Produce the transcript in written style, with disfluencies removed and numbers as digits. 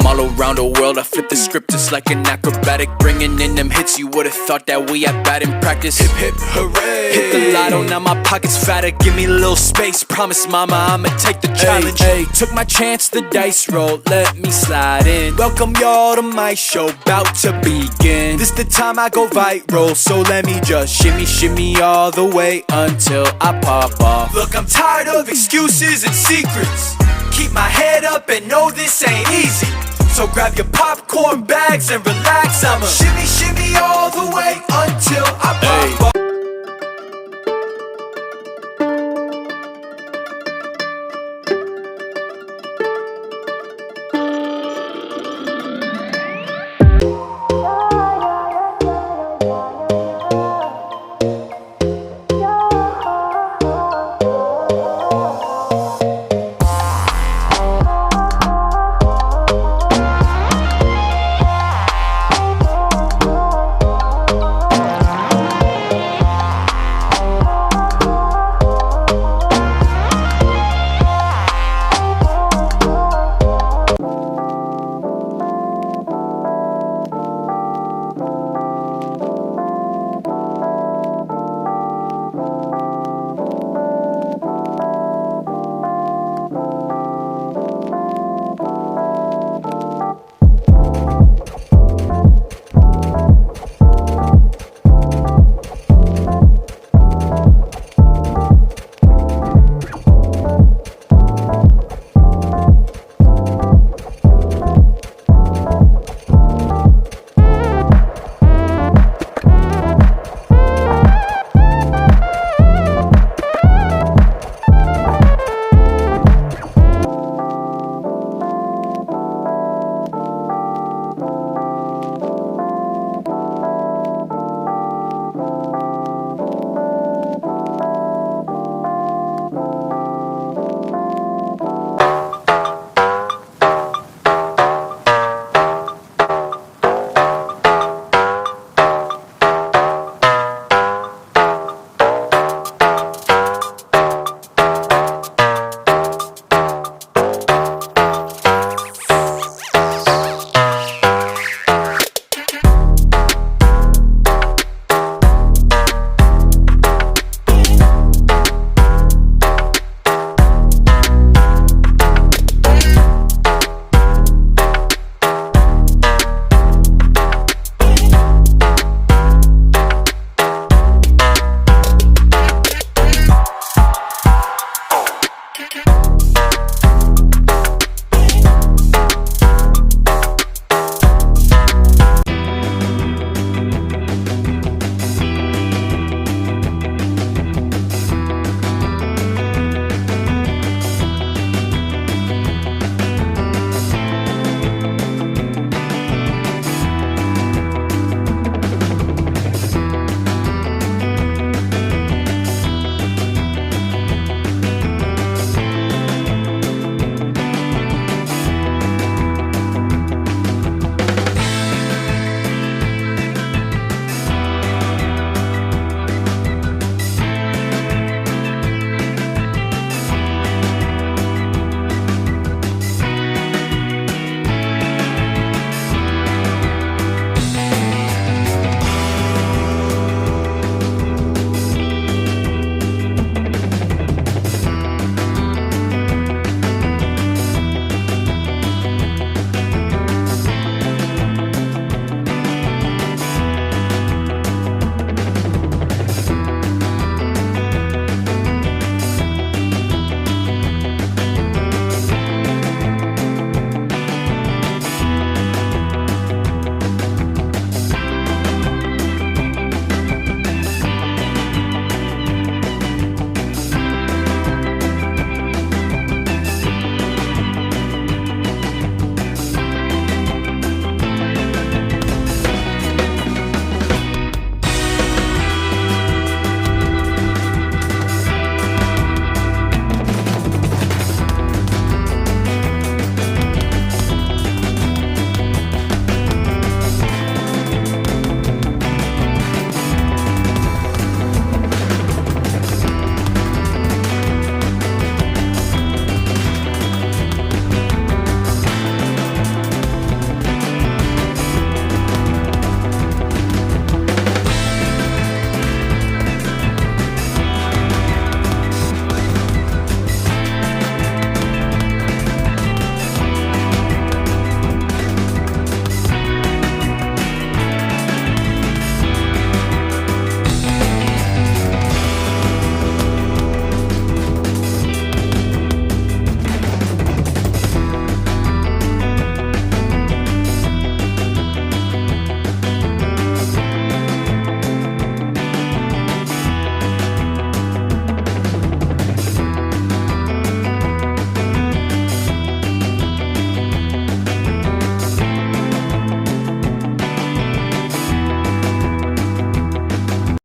I'm all around the world, I flip the script just like an acrobatic. Bringing in them hits, you would've thought that we had bad in practice. Hip hip hooray, hit the lotto, now my pocket's fatter. Give me a little space, promise mama I'ma take the challenge. Hey, took my chance, the dice rolled, let me slide in. Welcome y'all to my show, bout to begin. This the time I go viral, so let me just shimmy shimmy all the way until I pop off. Look, I'm tired of excuses and secrets. Keep my head up and know this ain't easy. So grab your popcorn bags and relax, I'ma shimmy shimmy